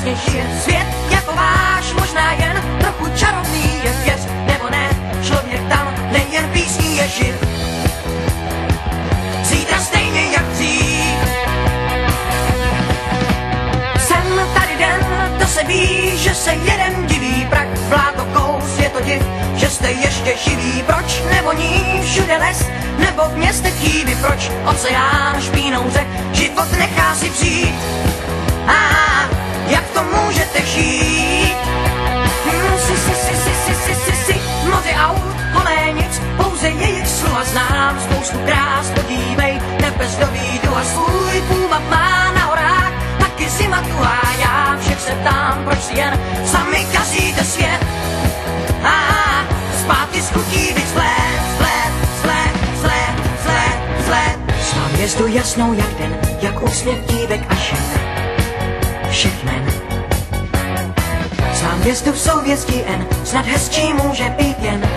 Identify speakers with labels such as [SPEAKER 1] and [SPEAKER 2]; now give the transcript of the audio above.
[SPEAKER 1] vlastně žije svět jako váš, možná jen trochu čarovný je, věř nebo ne, člověk tam nejen písní je živ. Zítra stejně jak dřív. Jsem tady den, to se ví, že se jeden diví, prach vládlo kous, je to div, že jste ještě živí. Proč nevoní všude les, nebo v městech chývy, proč oceán špínou řek život nechá si přijít? Jak to můžete žít? Si, moře aut, holé nic, pouze jejich slova znám, spoustu krás, podívej, nebes do výdu a svůj půvab má na horách, taky zima tu a já všech se ptám, proč si jen sami kazíte svět? Zpátky z chutí víc Znám hvězdu jasnou jak den, jak úsměv dívek a všech men. Znám hvězdu v souhvězdí N, snad hezčí může být jen